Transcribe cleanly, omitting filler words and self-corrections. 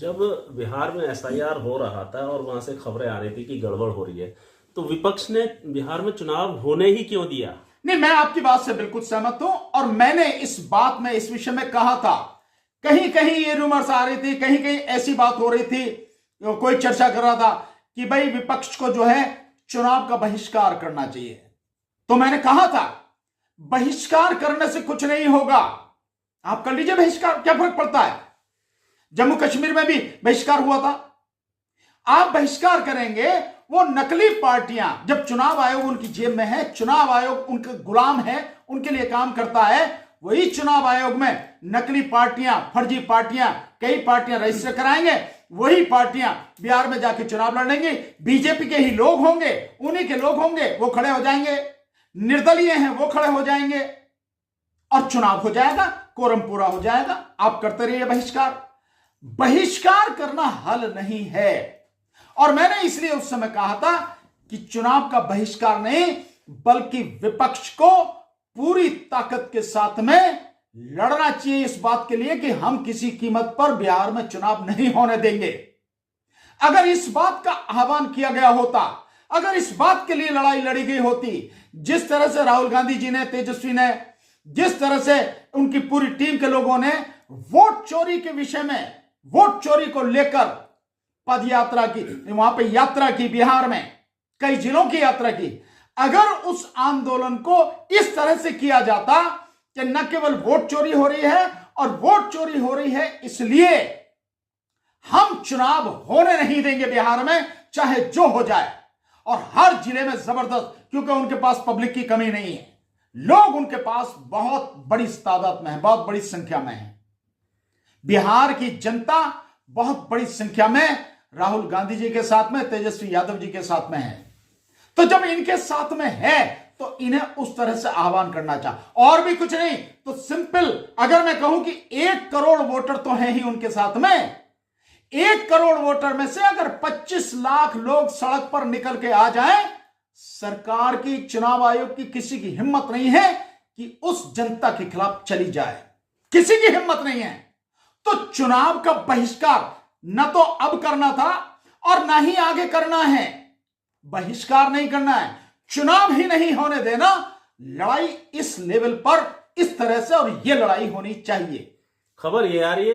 जब बिहार में एसआईआर हो रहा था और वहां से खबरें आ रही थी कि गड़बड़ हो रही है, तो विपक्ष ने बिहार में चुनाव होने ही क्यों दिया? नहीं, मैं आपकी बात से बिल्कुल सहमत हूं और मैंने इस बात में इस विषय में कहा था। कहीं कहीं ये रूमर्स आ रही थी, कहीं कहीं ऐसी बात हो रही थी, कोई चर्चा कर रहा था कि भाई विपक्ष को जो है चुनाव का बहिष्कार करना चाहिए। तो मैंने कहा था बहिष्कार करने से कुछ नहीं होगा, आप कर लीजिए बहिष्कार, क्या फर्क पड़ता है। जम्मू कश्मीर में भी बहिष्कार हुआ था। आप बहिष्कार करेंगे, वो नकली पार्टियां, जब चुनाव आयोग उनकी जेब में है, चुनाव आयोग उनके गुलाम है, उनके लिए काम करता है, वही चुनाव आयोग में नकली पार्टियां, फर्जी पार्टियां, कई पार्टियां रजिस्टर कराएंगे, वही पार्टियां बिहार में जाके चुनाव लड़ेंगे। बीजेपी के ही लोग होंगे, उन्हीं के लोग होंगे, वो खड़े हो जाएंगे, निर्दलीय हैं वो खड़े हो जाएंगे और चुनाव हो जाएगा, कोरम पूरा हो जाएगा। आप करते रहिए बहिष्कार। बहिष्कार करना हल नहीं है और मैंने इसलिए उस समय कहा था कि चुनाव का बहिष्कार नहीं, बल्कि विपक्ष को पूरी ताकत के साथ में लड़ना चाहिए इस बात के लिए कि हम किसी कीमत पर बिहार में चुनाव नहीं होने देंगे। अगर इस बात का आह्वान किया गया होता, अगर इस बात के लिए लड़ाई लड़ी गई होती, जिस तरह से राहुल गांधी जी ने, तेजस्वी ने, जिस तरह से उनकी पूरी टीम के लोगों ने वोट चोरी के विषय में, वोट चोरी को लेकर पद यात्रा की, वहां पे यात्रा की, बिहार में कई जिलों की यात्रा की, अगर उस आंदोलन को इस तरह से किया जाता कि न केवल वोट चोरी हो रही है और वोट चोरी हो रही है इसलिए हम चुनाव होने नहीं देंगे बिहार में, चाहे जो हो जाए, और हर जिले में जबरदस्त, क्योंकि उनके पास पब्लिक की कमी नहीं है, लोग उनके पास बहुत बड़ी तादाद में है, बहुत बड़ी संख्या में है। बिहार की जनता बहुत बड़ी संख्या में राहुल गांधी जी के साथ में, तेजस्वी यादव जी के साथ में है। तो जब इनके साथ में है तो इन्हें उस तरह से आह्वान करना चाहिए, और भी कुछ नहीं तो सिंपल, अगर मैं कहूं कि 1 करोड़ वोटर तो हैं ही उनके साथ में, 1 करोड़ वोटर में से अगर 25 लाख लोग सड़क पर निकल के आ जाएं, सरकार की, चुनाव आयोग की किसी की हिम्मत नहीं है कि उस जनता के खिलाफ चली जाए, किसी की हिम्मत नहीं है। तो चुनाव का बहिष्कार न तो अब करना था और ना ही आगे करना है। बहिष्कार नहीं करना है, चुनाव ही नहीं होने देना। लड़ाई इस लेवल पर, इस तरह से, और यह लड़ाई होनी चाहिए। खबर ये आ रही है